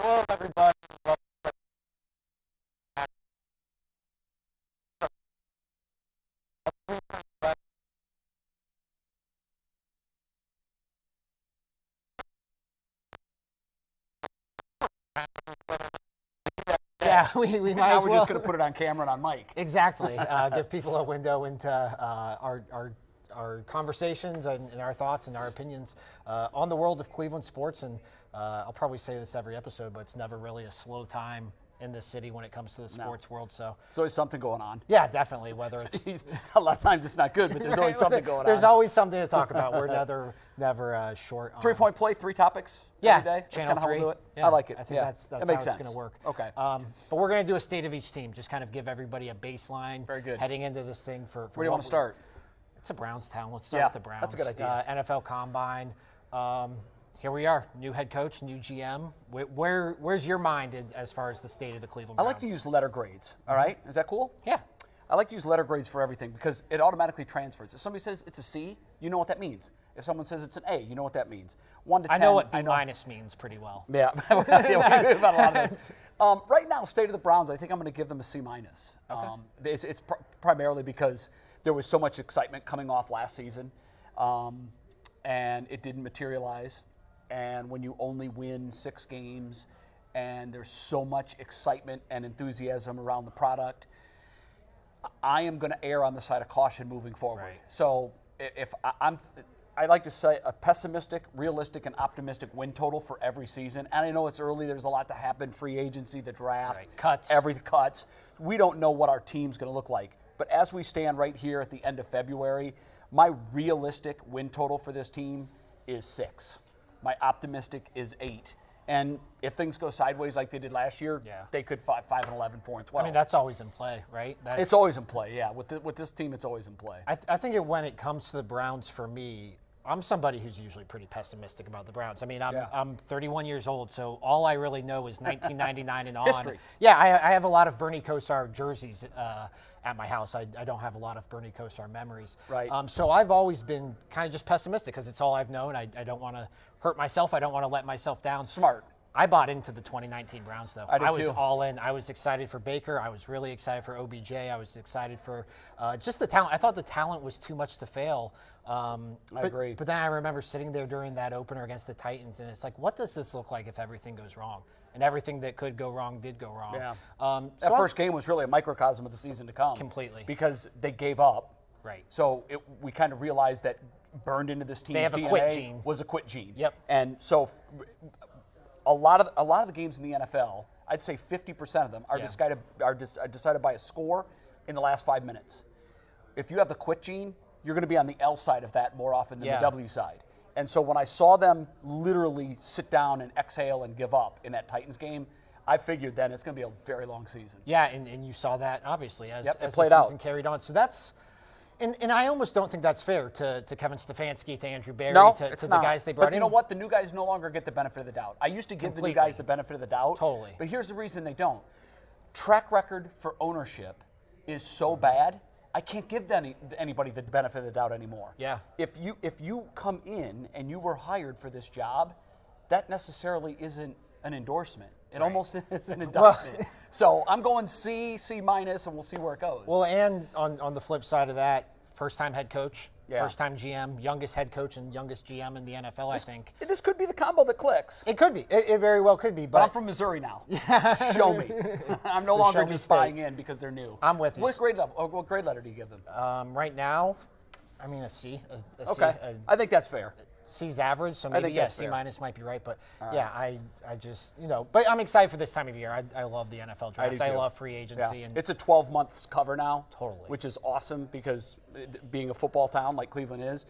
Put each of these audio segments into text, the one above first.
Hello, everybody. Yeah, we might Now as we're well. just going to put it on camera and on mic. Exactly. Give people a window into our conversations and our thoughts and our opinions on the world of Cleveland sports. And I'll probably say this every episode, but it's never really a slow time in this city when it comes to the sports world. So There's always something going on. yeah, definitely. Whether it's A lot of times it's not good, but there's always something going on. there's always something to talk about. We're never short. On, 3-point play, 3 topics yeah, every day. That's Channel kind of how 3. we'll do it. Yeah, I like it. I think yeah. that's That how makes it's sense. going to work. Okay. But we're going to do a state of each team, just kind of give everybody a baseline. Very good. Heading into this thing for Where do you want to start? It's a Browns town. Let's start Yeah, with the Browns. that's a good idea. NFL Combine. Here we are. New head coach, new GM. Where's your mind as far as the state of the Cleveland I Browns? like to use letter grades, all right? Is that cool? Yeah. I like to use letter grades for everything because it automatically transfers. If somebody says it's a C, you know what that means. If someone says it's an A, you know what that means. 1 to 10. I know what B minus means pretty well. Yeah, yeah, we about a lot of this. Right now, state of the Browns, I think I'm going to give them a C minus. Okay. It's primarily because there was so much excitement coming off last season, and it didn't materialize. And when you only win 6 games, and there's so much excitement and enthusiasm around the product, I am going to err on the side of caution moving forward. Right. So if I like to say a pessimistic, realistic, and optimistic win total for every season. And I know it's early. There's a lot to happen. Free agency, the draft, Right. Cuts. every cuts. We don't know what our team's going to look like. But as we stand right here at the end of February, my realistic win total for this team is 6. My optimistic is 8. And if things go sideways like they did last year, they could 5-11, 4-12. I mean, that's always in play, right? It's always in play, yeah. With this team, it's always in play. I think when it comes to the Browns, for me, I'm somebody who's usually pretty pessimistic about the Browns. I mean, I'm 31 years old, so all I really know is 1999 and on. History. Yeah, I have a lot of Bernie Kosar jerseys at my house. I don't have a lot of Bernie Kosar memories. Right. So I've always been kind of just pessimistic because it's all I've known. I don't want to hurt myself. I don't want to let myself down. Smart. I bought into the 2019 Browns, though. I did was too. all in. I was excited for Baker. I was really excited for OBJ. I was excited for just the talent. I thought the talent was too much to fail. I agree. But then I remember sitting there during that opener against the Titans, and it's like, what does this look like if everything goes wrong? And everything that could go wrong did go wrong. Yeah. So That first game was really a microcosm of the season to come. Completely. Because they gave up. Right. So we kind of realized that burned into this team's have a DNA quit gene. was a quit gene. Yep. And so a lot of the games in the NFL, I'd say 50% of them are decided by a score in the last 5 minutes. If you have the quit gene, you're going to be on the L side of that more often than the W side. And so when I saw them literally sit down and exhale and give up in that Titans game, I figured then it's going to be a very long season. Yeah, and you saw that, obviously, as It the played out. season carried on. So that's – and I almost don't think that's fair to Kevin Stefanski, to Andrew Barry, No, to it's the not. guys they brought But in. you know what? The new guys no longer get the benefit of the doubt. I used to give the new guys the benefit of the doubt. Totally. But here's the reason they don't. Track record for ownership is so bad, I can't give anybody the benefit of the doubt anymore. Yeah. If you come in and you were hired for this job, that necessarily isn't an endorsement. It almost is an indictment. So I'm going C minus, and we'll see where it goes. Well, and on the flip side of that, first-time head coach, Yeah. first-time GM, youngest head coach and youngest GM in the NFL, I think. This could be the combo that clicks. It could be. It very well could be. But I'm But from Missouri now. Show me. I'm no longer show me just state. buying in because they're new. I'm with you. What grade letter do you give them? right now, I mean, a C. A Okay. C, I think that's fair. C's average, so maybe, think yeah, that's C fair. minus might be right. But, yeah, I just, but I'm excited for this time of year. I love the NFL draft. do too. love free agency. Yeah. And It's a 12-month cover now. Totally. Which is awesome because being a football town like Cleveland is,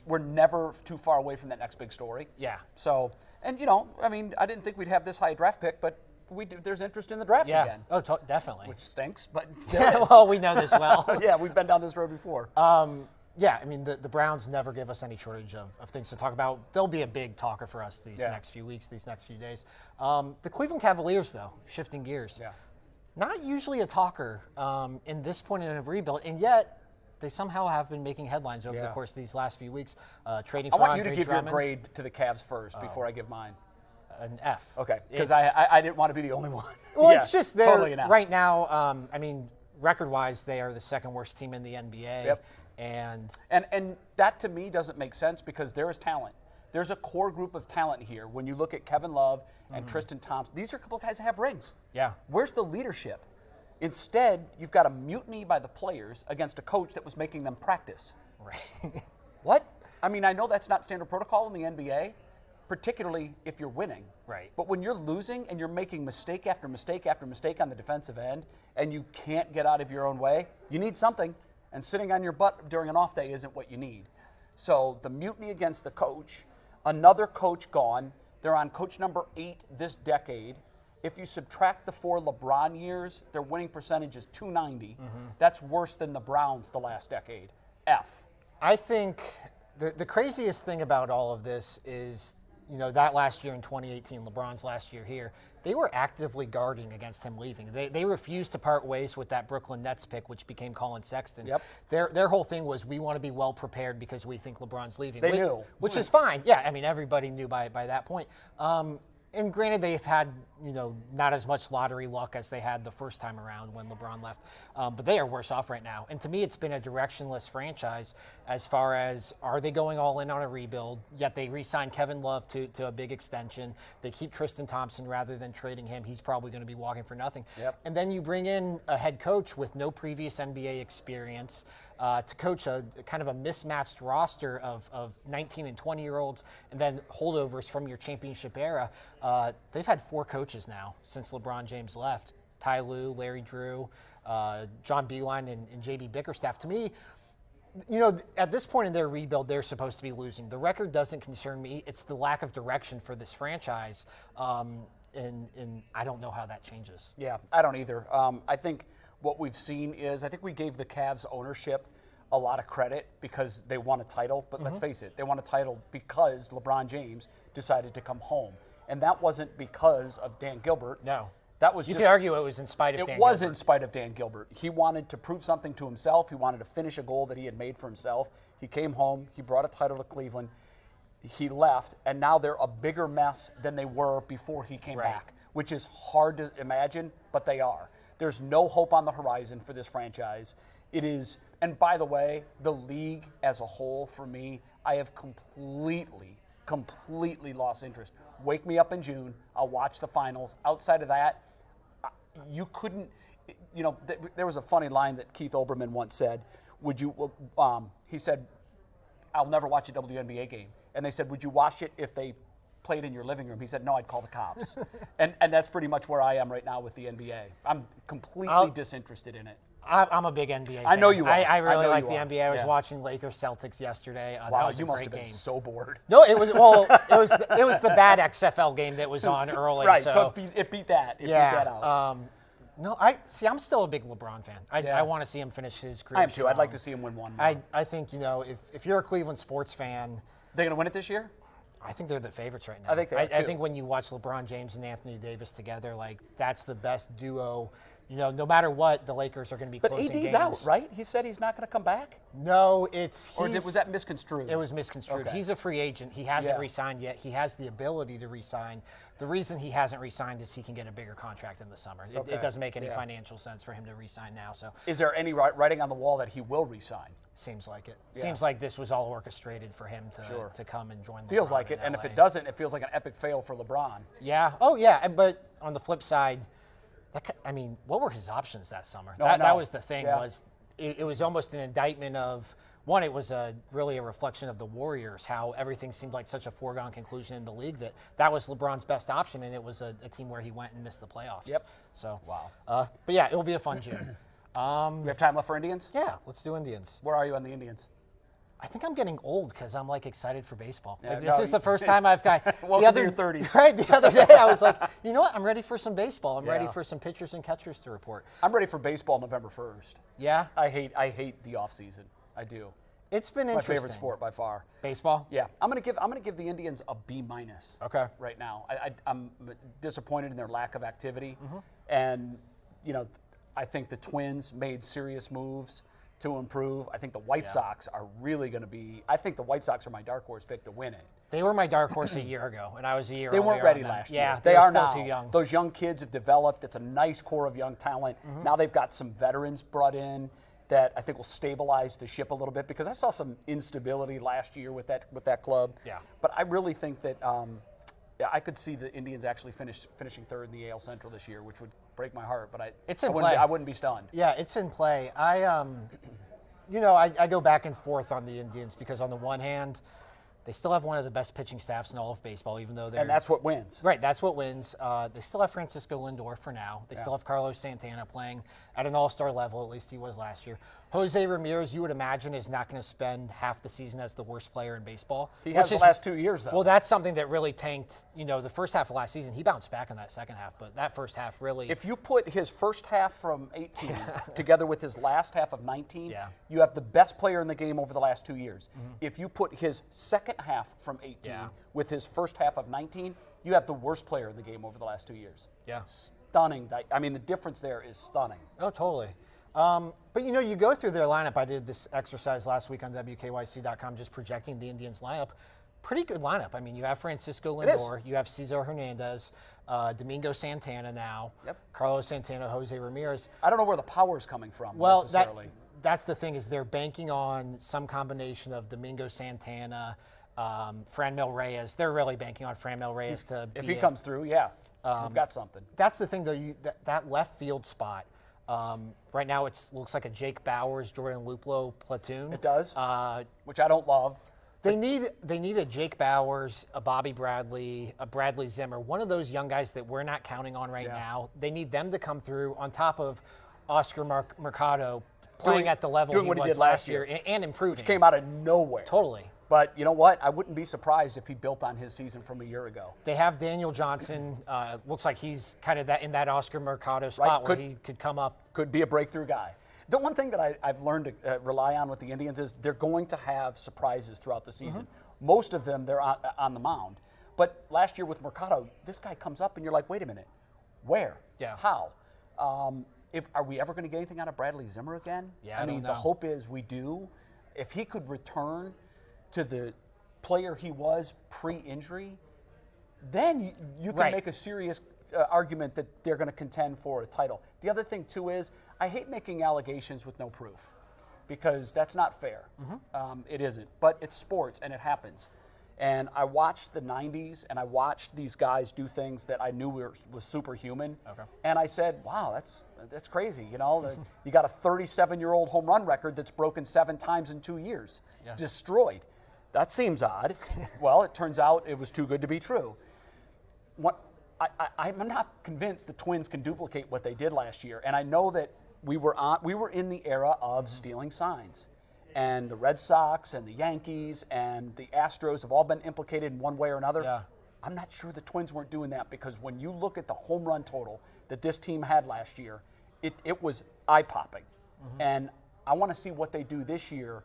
we're never too far away from that next big story. Yeah. So, and I mean, I didn't think we'd have this high a draft pick, but there's interest in the draft yeah. again. Oh, definitely. Which stinks, but there is. Well, we know this well. Yeah, we've been down this road before. Yeah, I mean, the Browns never give us any shortage of things to talk about. They'll be a big talker for us these next few weeks, these next few days. The Cleveland Cavaliers, though, shifting gears. Yeah. Not usually a talker in this point in a rebuild, and yet they somehow have been making headlines over the course of these last few weeks, trading I for want Andre you to give Drummond. your grade to the Cavs first before I give mine. An F. Okay, because I didn't want to be the only one. Well, Yeah, it's just they're totally an F. right now. I mean, record-wise, they are the second worst team in the NBA. Yep. And that to me doesn't make sense because there is talent. There's a core group of talent here. When you look at Kevin Love and Tristan Thompson, these are a couple of guys that have rings. Yeah. Where's the leadership? Instead, you've got a mutiny by the players against a coach that was making them practice. right. What? I mean, I know that's not standard protocol in the NBA, particularly if you're winning. Right. But when you're losing and you're making mistake after mistake after mistake on the defensive end and you can't get out of your own way, you need something. And sitting on your butt during an off day isn't what you need. So the mutiny against the coach, another coach gone. They're on coach number 8 this decade. If you subtract the 4 LeBron years, their winning percentage is .290. That's worse than the Browns the last decade. F. I think the craziest thing about all of this is, that last year in 2018, LeBron's last year here, they were actively guarding against him leaving. They refused to part ways with that Brooklyn Nets pick, which became Colin Sexton. Yep. Their whole thing was, we want to be well prepared because we think LeBron's leaving. They knew. Which is fine. Yeah, I mean, everybody knew by that point. And granted, they've had, not as much lottery luck as they had the first time around when LeBron left. But they are worse off right now. And to me, it's been a directionless franchise as far as, are they going all in on a rebuild? Yet they re-signed Kevin Love to a big extension. They keep Tristan Thompson rather than trading him. He's probably going to be walking for nothing. Yep. And then you bring in a head coach with no previous NBA experience to coach a kind of a mismatched roster of 19 and 20-year-olds and then holdovers from your championship era. They've had 4 coaches now since LeBron James left. Ty Lue, Larry Drew, John Beilein, and JB Bickerstaff. To me, at this point in their rebuild, they're supposed to be losing. The record doesn't concern me. It's the lack of direction for this franchise, and I don't know how that changes. Yeah, I don't either. I think what we've seen is, I think we gave the Cavs ownership a lot of credit because they won a title, but let's face it, they won a title because LeBron James decided to come home. And that wasn't because of Dan Gilbert. No. That was You just, could argue it was in spite of Dan Gilbert. It was in spite of Dan Gilbert. He wanted to prove something to himself. He wanted to finish a goal that he had made for himself. He came home. He brought a title to Cleveland. He left, and now they're a bigger mess than they were before he came back, which is hard to imagine, but they are. There's no hope on the horizon for this franchise. It is, and by the way, the league as a whole, for me, I have completely lost interest. Wake me up in June. I'll watch the finals. Outside of that, you couldn't, there was a funny line that Keith Olbermann once said. He said, I'll never watch a WNBA game. And they said, would you watch it if they played in your living room? He said, no, I'd call the cops. and that's pretty much where I am right now with the NBA. I'm completely disinterested in it. I'm a big NBA fan. I know you are. I really know like you the are. NBA. I was Yeah. watching Lakers Celtics yesterday. That Wow, was you a must great have been game. so bored. No, it was it was the bad XFL game that was on early. Right, So it beat that. It beat yeah. that out. No, I'm still a big LeBron fan. I want to see him finish his career. I am too. I'd like to strong. see him win one more. I think if you're a Cleveland sports fan, They're going to win it this year? I think they're the favorites right now. I think they are, I too. think when you watch LeBron James and Anthony Davis together, that's the best duo. No matter what, the Lakers are going to be But closing AD's games. out, right? He said he's not going to come back? No, Or was that misconstrued? It was misconstrued. Okay. He's a free agent. He hasn't Yeah. re-signed yet. He has the ability to re-sign. The reason he hasn't re-signed is he can get a bigger contract in the summer. Okay. It doesn't make any Yeah. financial sense for him to re-sign now. So Is there any writing on the wall that he will resign? seems like it. Yeah. Seems like this was all orchestrated for him Sure. to come and join. Feels LeBron like in it, and if LA. it doesn't, it feels like an epic fail for LeBron. Yeah. Oh, yeah. But on the flip side, what were his options that summer? No, I That know. was the thing. Yeah. Was it was almost an indictment of one. It was really a reflection of the Warriors, how everything seemed like such a foregone conclusion in the league that was LeBron's best option, and it was a team where he went and missed the playoffs. Yep. So Wow. But yeah, it'll be a fun June. We have time left for Indians? Yeah, let's do Indians. Where are you on the Indians? I think I'm getting old because I'm excited for baseball. Yeah, This no, is the first time I've got Welcome to your 30s. Right, the other day I was like, you know what? I'm ready for some baseball. I'm ready Yeah. for some pitchers and catchers to report. I'm ready for baseball November 1st. Yeah, I hate the off season. I do. it's been My interesting. favorite sport by far. Baseball. Yeah, I'm gonna give the Indians a B-. Okay. Right now, I'm disappointed in their lack of activity, Mm-hmm. and I think the Twins made serious moves to improve. I think the White Sox are really going to be. I think the White Sox are my dark horse pick to win it. They were my dark horse a year ago, and I was a year. They weren't ready last year. Yeah, they are are still now. too young. Those young kids have developed. It's a nice core of young talent. Now they've got some veterans brought in that I think will stabilize the ship a little bit, because I saw some instability last year with that club. Yeah. But I really think that I could see the Indians actually finishing third in the AL Central this year, which would break my heart. But I wouldn't be stunned. Yeah, it's in play. I go back and forth on the Indians because on the one hand, they still have one of the best pitching staffs in all of baseball, even though they're... And that's what wins. Right, that's what wins. They still have Francisco Lindor for now. They still have Carlos Santana playing at an all-star level, at least he was last year. Jose Ramirez, you would imagine, is not going to spend half the season as the worst player in baseball. He has the last 2 years, though. Well, that's something that really tanked, the first half of last season. He bounced back in that second half, but that first half really... If you put his first half from 18 together with his last half of 19, you have the best player in the game over the last 2 years. If you put his second half from 18 with his first half of 19, you have the worst player in the game over the last 2 years. Yeah. Stunning. I mean, the difference there is stunning. Oh, totally. But you go through their lineup. I did this exercise last week on WKYC.com, just projecting the Indians lineup. Pretty good lineup. I mean, you have Francisco Lindor, you have Cesar Hernandez, Domingo Santana now, Carlos Santana, Jose Ramirez. I don't know where the power is coming from. Well, necessarily. That's the thing, is they're banking on some combination of Domingo Santana, Franmil Reyes. They're really banking on Franmil Reyes to be... If he comes through, you've got something. That's the thing, though, that left field spot. Right now, it looks like a Jake Bauers, Jordan Luplow platoon. It does, which I don't love. They need a Jake Bauers, a Bobby Bradley, a Bradley Zimmer, one of those young guys that we're not counting on right now. They need them to come through on top of Oscar Mercado playing at the level doing he what was he did last year and improving. Which came out of nowhere. Totally. But you know what? I wouldn't be surprised if he built on his season from a year ago. They have Daniel Johnson. Looks like he's kind of in that Oscar Mercado spot where he could come up. Could be a breakthrough guy. The one thing that I've learned to rely on with the Indians is they're going to have surprises throughout the season. Most of them, they're on the mound. But last year with Mercado, this guy comes up and you're like, wait a minute, where? Yeah. How? Are we ever going to get anything out of Bradley Zimmer again? Yeah, I mean, the hope is we do. If he could return to the player he was pre-injury, then you can make a serious argument that they're going to contend for a title. The other thing, too, is I hate making allegations with no proof, because that's not fair. It isn't. But it's sports, and it happens. And I watched the 90s, and I watched these guys do things that I knew was superhuman. Okay. And I said, wow, that's crazy. You got a 37-year-old home run record that's broken 7 times in 2 years. Yeah. Destroyed. That seems odd. Well, it turns out it was too good to be true. I'm not convinced the Twins can duplicate what they did last year. And I know that we were in the era of stealing signs. And the Red Sox and the Yankees and the Astros have all been implicated in one way or another. Yeah. I'm not sure the Twins weren't doing that, because when you look at the home run total that this team had last year, it was eye-popping. And I want to see what they do this year,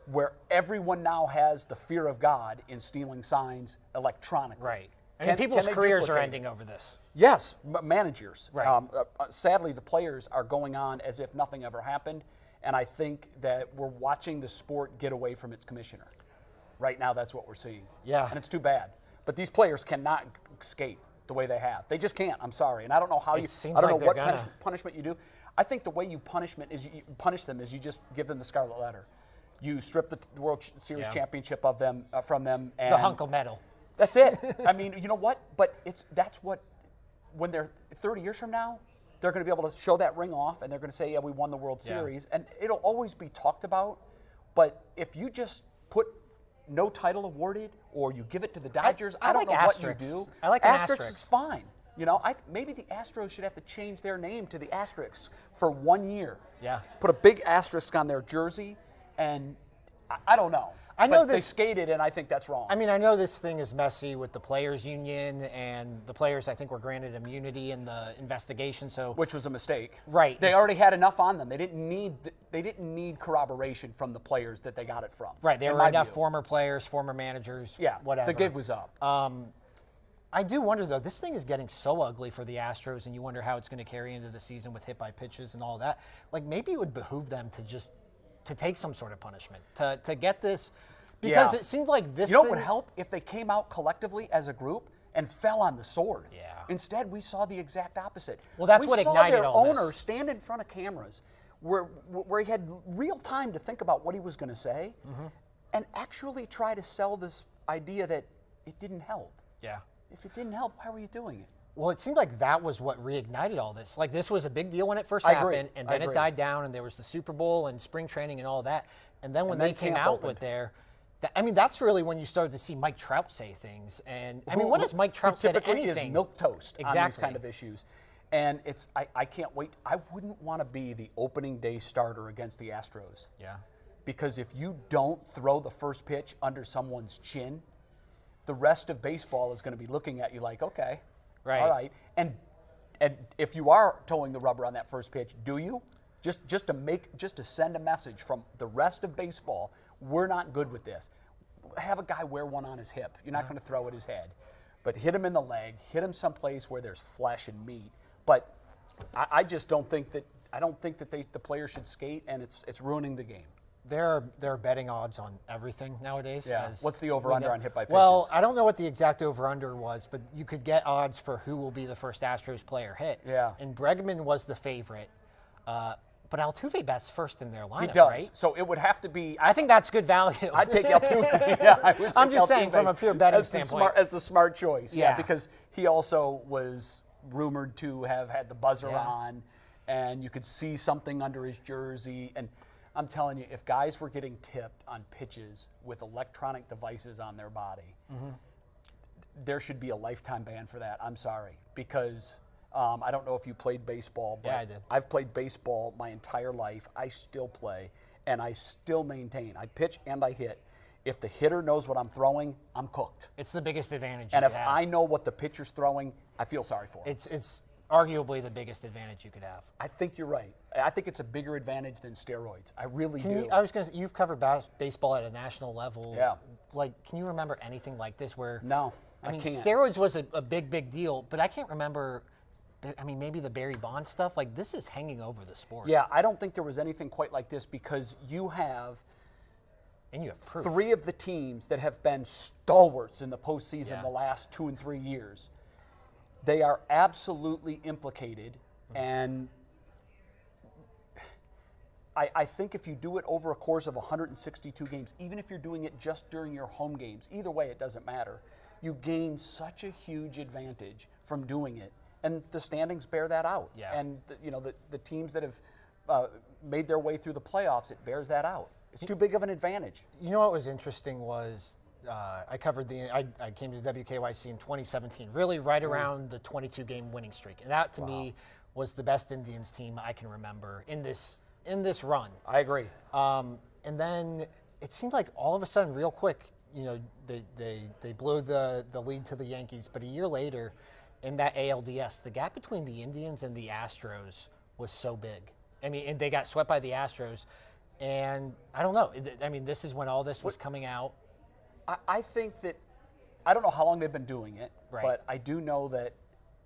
where everyone now has the fear of God in stealing signs electronically. Right. And people's careers are ending over this. Yes, managers. Right. Sadly, the players are going on as if nothing ever happened. And I think that we're watching the sport get away from its commissioner. Right now, that's what we're seeing. Yeah. And it's too bad. But these players cannot skate the way they have. They just can't. I'm sorry. And I don't know how I don't know what punishment you do. I think the way you punish them is you just give them the scarlet letter. You strip the World Series championship of them from them. And the Hunkel medal. That's it. I mean, you know what? But that's what, when they're 30 years from now, they're going to be able to show that ring off, and they're going to say, yeah, we won the World Series. And it'll always be talked about. But if you just put no title awarded, or you give it to the Dodgers, I don't know asterisks. What you do. I like asterisks. Asterisks Is fine. Maybe the Astros should have to change their name to the Asterisks for 1 year. Yeah. Put a big asterisk on their jersey, and I don't know. They skated, and I think that's wrong. I mean, I know this thing is messy with the players' union, and the players, I think, were granted immunity in the investigation. Which was a mistake. Right. They already had enough on them. They didn't need corroboration from the players that they got it from. Right. There were enough former players, former managers. Yeah. Whatever. The gig was up. I do wonder, though, this thing is getting so ugly for the Astros, and you wonder how it's going to carry into the season with hit by pitches and all that. Like, maybe it would behoove them to just to take some sort of punishment, to get this, because it seemed like this. You know what would help if they came out collectively as a group and fell on the sword. Yeah. Instead, we saw the exact opposite. Well, that's what ignited their all owner this. stand in front of cameras, where he had real time to think about what he was going to say, and actually try to sell this idea that it didn't help. Yeah. If it didn't help, why were you doing it? Well, it seemed like that was what reignited all this. Like, this was a big deal when it first I agree. happened, and then I it agree. died down, and there was the Super Bowl and spring training and all that. And then when then they came camp out opened. with their, that's really when you started to see Mike Trout say things. And I mean, what has Mike Trout said typically anything? is milquetoast on these Exactly. kind of issues. And I can't wait. I wouldn't want to be the opening day starter against the Astros. Yeah. Because if you don't throw the first pitch under someone's chin, the rest of baseball is going to be looking at you like, okay, Right. all right. And if you are towing the rubber on that first pitch, do you? Just to send a message from the rest of baseball, we're not good with this. Have a guy wear one on his hip. You're not going to throw at his head, but hit him in the leg, hit him someplace where there's flesh and meat. But I just don't think that the player should skate, and it's ruining the game. There are betting odds on everything nowadays. Yeah. as What's the over-under on hit by pitches? Well, I don't know what the exact over-under was, but you could get odds for who will be the first Astros player hit. Yeah. And Bregman was the favorite. But Altuve bats first in their lineup, He does. right? So it would have to be. I think that's good value. I'd take Altuve. Yeah, I would I'm take just saying Altuve from a pure betting as standpoint. as the smart choice. Yeah. Because he also was rumored to have had the buzzer Yeah. on, and you could see something under his jersey. And I'm telling you, if guys were getting tipped on pitches with electronic devices on their body, there should be a lifetime ban for that. I'm sorry, because I don't know if you played baseball, but Yeah, I did. I've played baseball my entire life. I still play, and I still maintain. I pitch and I hit. If the hitter knows what I'm throwing, I'm cooked. It's the biggest advantage And you if could have. I know what the pitcher's throwing, I feel sorry for him. It's arguably the biggest advantage you could have. I think you're right. I think it's a bigger advantage than steroids. I really do. I was going to say, you've covered baseball at a national level. Yeah. Like, can you remember anything like this where? No, I mean, can't. steroids was a big deal, but I can't remember. I mean, maybe the Barry Bonds stuff. Like, this is hanging over the sport. Yeah, I don't think there was anything quite like this because you have And you have proof. 3 of the teams that have been stalwarts in the postseason Yeah. the last 2 and 3 years. They are absolutely implicated, and I think if you do it over a course of 162 games, even if you're doing it just during your home games, either way it doesn't matter, you gain such a huge advantage from doing it, and the standings bear that out. Yeah. And the teams that have made their way through the playoffs, it bears that out. It's too big of an advantage. You know what was interesting was I came to WKYC in 2017, really right around the 22-game winning streak, and that to me was the best Indians team I can remember in this run. I agree. And then it seemed like all of a sudden, real quick, they blew the lead to the Yankees, but a year later, in that ALDS, the gap between the Indians and the Astros was so big. I mean, and they got swept by the Astros, and I don't know. I mean, this is when all this was coming out. I think that, I don't know how long they've been doing it, Right. but I do know that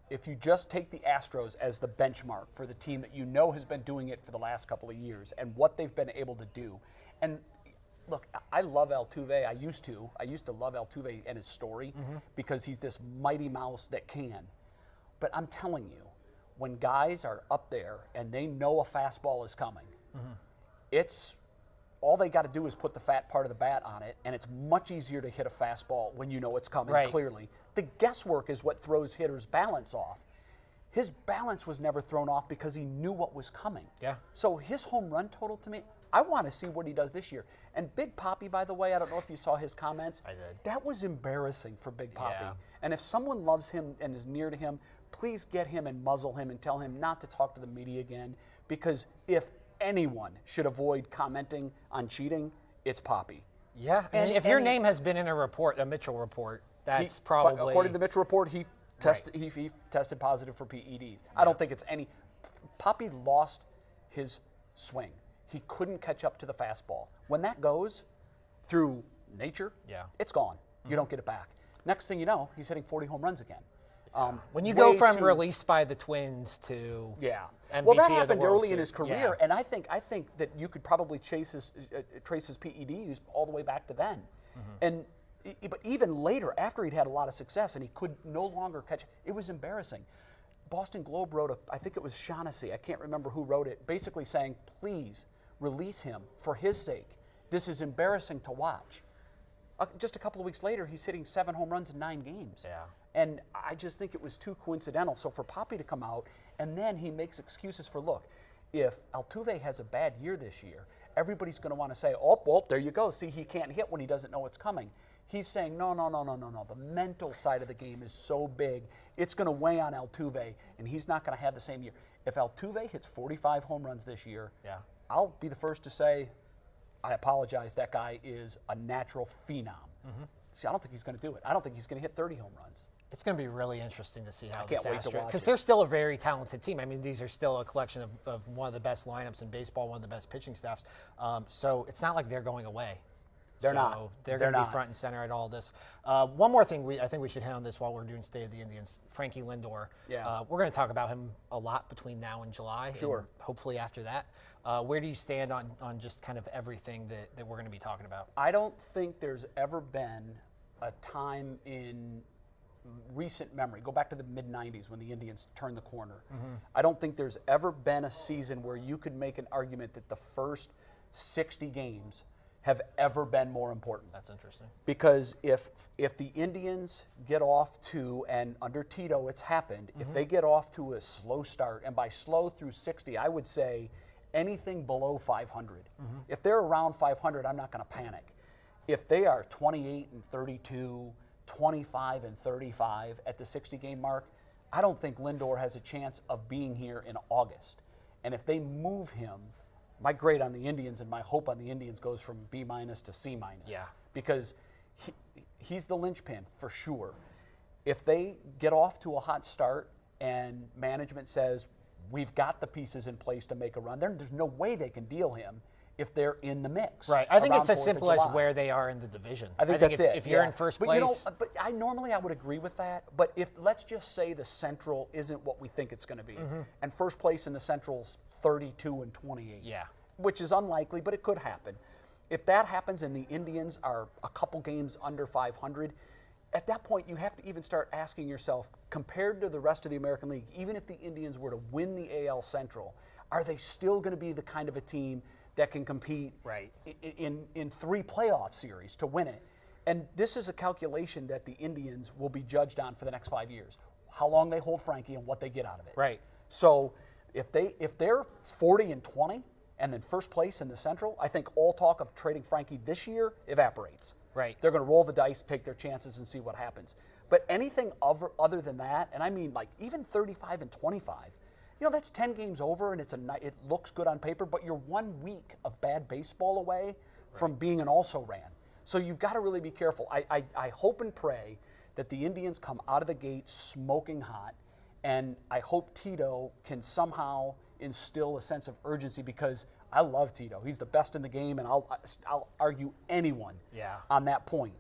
if you just take the Astros as the benchmark for the team that you know has been doing it for the last couple of years and what they've been able to do. And look, I love Altuve. I used to love Altuve and his story because he's this mighty mouse that can. But I'm telling you, when guys are up there and they know a fastball is coming, it's all they got to do is put the fat part of the bat on it, and it's much easier to hit a fastball when you know it's coming Right. clearly. The guesswork is what throws hitters' balance off. His balance was never thrown off because he knew what was coming. Yeah. So his home run total to me, I want to see what he does this year. And Big Papi, by the way, I don't know if you saw his comments. I did. That was embarrassing for Big Papi. Yeah. And if someone loves him and is near to him, please get him and muzzle him and tell him not to talk to the media again. Because if anyone should avoid commenting on cheating, it's Papi. Yeah, and if your name has been in a report, a Mitchell report, that's probably. According to the Mitchell report, he tested he tested positive for PEDs. I don't think it's any. Papi lost his swing. He couldn't catch up to the fastball. When that goes through nature, Yeah. it's gone. You don't get it back. Next thing you know, he's hitting 40 home runs again. When you go way from too- released by the Twins to MVP well, that of the happened World early in Series. his career, and I think that you could probably trace his PED use all the way back to then, but even later, after he'd had a lot of success and he could no longer catch, it was embarrassing. Boston Globe wrote I think it was Shaughnessy, I can't remember who wrote it, basically saying, please release him for his sake. This is embarrassing to watch. Just a couple of weeks later, he's hitting 7 home runs in 9 games. Yeah. And I just think it was too coincidental. So for Poppy to come out, and then he makes excuses for, look, if Altuve has a bad year this year, everybody's going to want to say, oh, well, there you go. See, he can't hit when he doesn't know it's coming. He's saying, no. The mental side of the game is so big, it's going to weigh on Altuve, and he's not going to have the same year. If Altuve hits 45 home runs this year, I'll be the first to say, I apologize, that guy is a natural phenom. See, I don't think he's going to do it. I don't think he's going to hit 30 home runs. It's going to be really interesting to see how can't this wait to watch because it. they're still a very talented team. I mean, these are still a collection of one of the best lineups in baseball, one of the best pitching staffs. So it's not like they're going away. They're So not. They're They're going to be not. front and center at all this. One more thing, I think we should hit on this while we're doing State of the Indians. Frankie Lindor. Yeah. We're going to talk about him a lot between now and July. Sure. And hopefully after that. Where do you stand on just kind of everything that we're going to be talking about? I don't think there's ever been a time in recent memory, go back to the mid-'90s when the Indians turned the corner. I don't think there's ever been a season where you could make an argument that the first 60 games have ever been more important. That's interesting. Because if the Indians get off to, and under Tito it's happened, if they get off to a slow start, and by slow through 60, I would say anything below 500. If they're around 500, I'm not going to panic. If they are 28 and 32, 25 and 35 at the 60-game mark, I don't think Lindor has a chance of being here in August. And if they move him, my grade on the Indians and my hope on the Indians goes from B- to C-. Yeah. Because he's the linchpin for sure. If they get off to a hot start and management says, we've got the pieces in place to make a run, there's no way they can deal him if they're in the mix. Right. I think around it's as 4th of simple as July. where they are in the division. I think that's it. If you're in first place. But I normally would agree with that. But if let's just say the Central isn't what we think it's going to be, and first place in the Central's 32 and 28, which is unlikely, but it could happen. If that happens and the Indians are a couple games under 500, at that point you have to even start asking yourself, compared to the rest of the American League, even if the Indians were to win the AL Central, are they still going to be the kind of a team that can compete in 3 playoff series to win it? And this is a calculation that the Indians will be judged on for the next 5 years. How long they hold Frankie and what they get out of it. Right. So if they're 40 and 20 and then first place in the Central, I think all talk of trading Frankie this year evaporates. Right. They're going to roll the dice, take their chances, and see what happens. But anything other than that, and I mean like even 35 and 25, that's 10 games over, and it looks good on paper, but you're 1 week of bad baseball away from being an also-ran. So you've got to really be careful. I hope and pray that the Indians come out of the gate smoking hot, and I hope Tito can somehow instill a sense of urgency, because I love Tito. He's the best in the game, and I'll argue anyone on that point.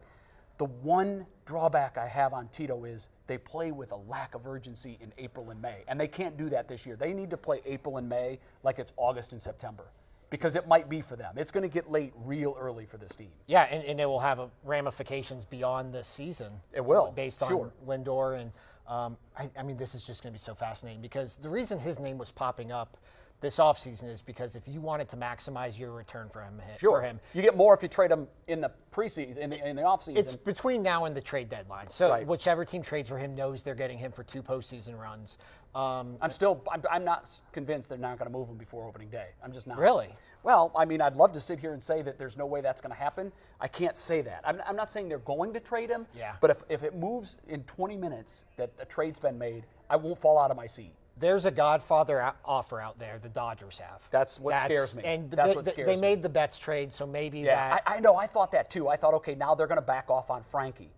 The one drawback I have on Tito is they play with a lack of urgency in April and May, and they can't do that this year. They need to play April and May like it's August and September, because it might be for them. It's going to get late real early for this team. Yeah, and it will have ramifications beyond this season. It will, based on Lindor. And I mean, this is just going to be so fascinating, because the reason his name was popping up this offseason is because if you wanted to maximize your return for him, you get more if you trade him in the preseason, in the offseason. It's between now and the trade deadline. So whichever team trades for him knows they're getting him for 2 postseason runs. I'm not convinced they're not going to move him before opening day. I'm just not. Really? Well, I mean, I'd love to sit here and say that there's no way that's going to happen. I can't say that. I'm not saying they're going to trade him. Yeah. But if it moves in 20 minutes that a trade's been made, I won't fall out of my seat. There's a Godfather offer out there the Dodgers have. That's what scares me. And that's what scares they me. made the Betts trade, so maybe that. I know. I thought that too. I thought, okay, now they're going to back off on Frankie,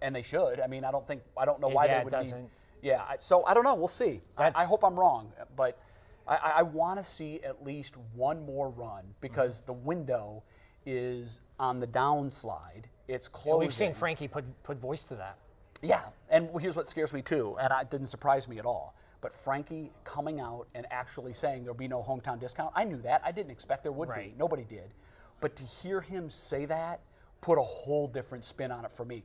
and they should. I mean, I don't know why they would. So I don't know. We'll see. I hope I'm wrong, but I want to see at least one more run, because the window is on the downslide. It's closing. We've seen Frankie put voice to that. Yeah, and here's what scares me too, and it didn't surprise me at all. But Frankie coming out and actually saying there'll be no hometown discount, I knew that. I didn't expect there would be. Nobody did. But to hear him say that put a whole different spin on it for me.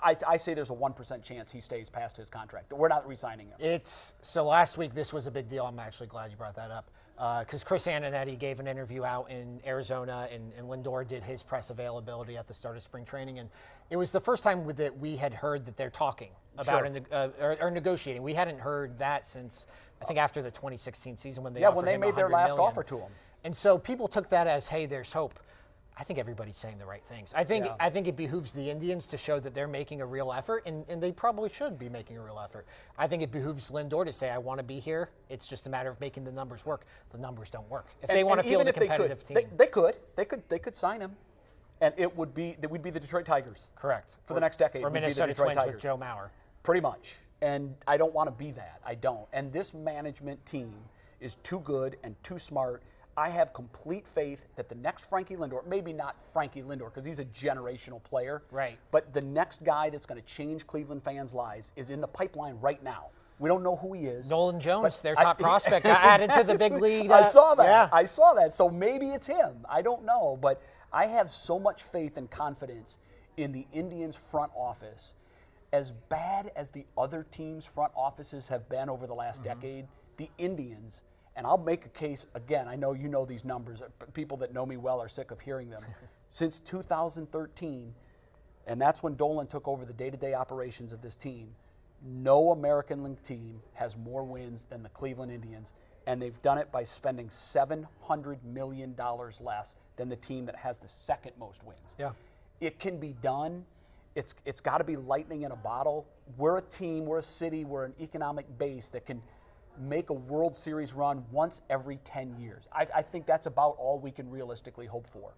I say there's a 1% chance he stays past his contract. We're not re-signing him. So last week this was a big deal. I'm actually glad you brought that up because Chris Antonetti gave an interview out in Arizona, and Lindor did his press availability at the start of spring training, and it was the first time that we had heard that they're talking about or negotiating. We hadn't heard that since I think after the 2016 season when they made their last offer to him. And so people took that as, hey, there's hope. I think everybody's saying the right things. I think it behooves the Indians to show that they're making a real effort, and they probably should be making a real effort. I think it behooves Lindor to say, I want to be here. It's just a matter of making the numbers work. The numbers don't work. If they want to field a competitive team. They could sign him, and it would be the Detroit Tigers. Correct. For the next decade. Or Minnesota Twins with Joe Mauer. Pretty much. And I don't want to be that. I don't. And this management team is too good and too smart. I have complete faith that the next Frankie Lindor, maybe not Frankie Lindor because he's a generational player, right? But the next guy that's going to change Cleveland fans' lives is in the pipeline right now. We don't know who he is. Nolan Jones, their top prospect, got added to the big league. I saw that. Yeah. I saw that. So maybe it's him. I don't know. But I have so much faith and confidence in the Indians' front office. As bad as the other teams' front offices have been over the last decade, the Indians. And I'll make a case, again, I know you know these numbers. People that know me well are sick of hearing them. Since 2013, and that's when Dolan took over the day-to-day operations of this team, no American League team has more wins than the Cleveland Indians, and they've done it by spending $700 million less than the team that has the second most wins. Yeah. It can be done. It's got to be lightning in a bottle. We're a team, we're a city, we're an economic base that can make a World Series run once every 10 years. I think that's about all we can realistically hope for.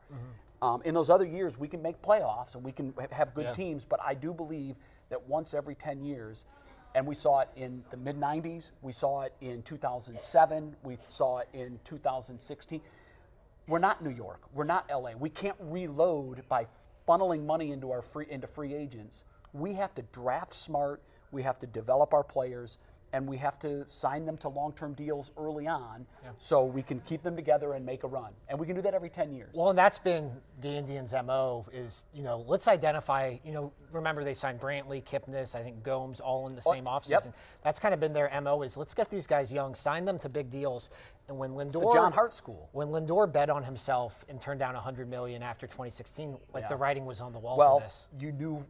In those other years, we can make playoffs and we can have good teams, but I do believe that once every 10 years, and we saw it in the mid-90s, we saw it in 2007, we saw it in 2016. We're not New York. We're not LA. We can't reload by funneling money into free agents. We have to draft smart. We have to develop our players. And we have to sign them to long-term deals early on so we can keep them together and make a run. And we can do that every 10 years. Well, and that's been the Indians' MO is, let's identify, remember they signed Brantley, Kipnis, I think Gomes, all in the same offseason. Yep. That's kind of been their MO is let's get these guys young, sign them to big deals. And when Lindor, it's the John Hart school. When Lindor bet on himself and turned down $100 million after 2016, the writing was on the wall for this. Well, you knew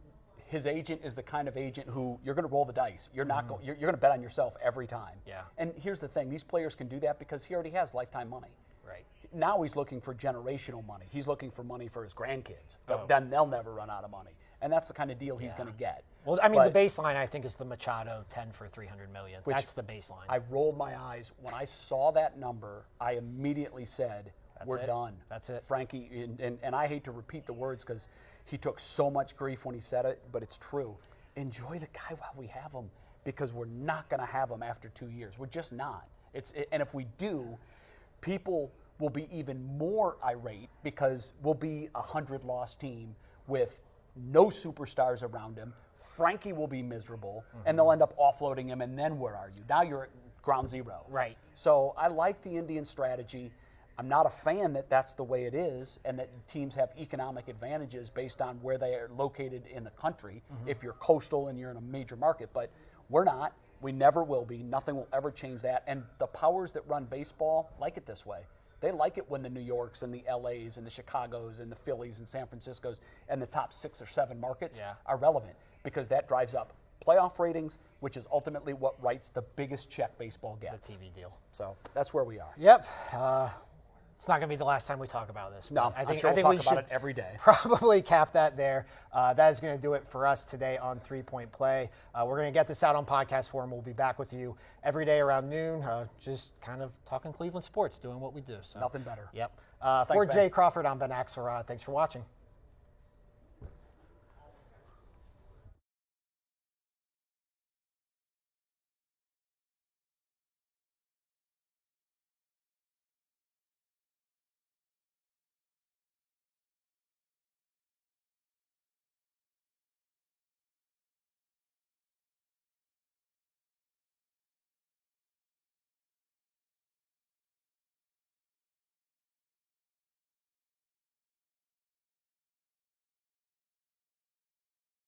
his agent is the kind of agent who you're going to roll the dice. You're not going. You're going to bet on yourself every time. Yeah. And here's the thing: these players can do that because he already has lifetime money. Right. Now he's looking for generational money. He's looking for money for his grandkids. But then they'll never run out of money, and that's the kind of deal he's going to get. Well, I mean, the baseline I think is the Machado 10 for $300 million. That's the baseline. I rolled my eyes when I saw that number. I immediately said, "We're done." That's it. Frankie, and I hate to repeat the words because he took so much grief when he said it, but it's true. Enjoy the guy while we have him because we're not going to have him after 2 years. We're just not. And if we do, people will be even more irate because we'll be a 100-loss team with no superstars around him. Frankie will be miserable, and they'll end up offloading him, and then where are you? Now you're at ground zero. Right. So I like the Indian strategy. I'm not a fan that that's the way it is and that teams have economic advantages based on where they are located in the country if you're coastal and you're in a major market. But we're not. We never will be. Nothing will ever change that. And the powers that run baseball like it this way. They like it when the New Yorks and the LAs and the Chicagos and the Phillies and San Franciscos and the top 6 or 7 markets are relevant because that drives up playoff ratings, which is ultimately what writes the biggest check baseball gets. The TV deal. So that's where we are. Yep. It's not going to be the last time we talk about this. No, I think we'll we talk should about it every day. Probably cap that there. That is going to do it for us today on 3-Point Play. We're going to get this out on podcast form. We'll be back with you every day around noon, just kind of talking Cleveland sports, doing what we do. So nothing better. Yep. Thanks, For Ben. Jay Crawford, I'm Ben Axelrod. Thanks for watching.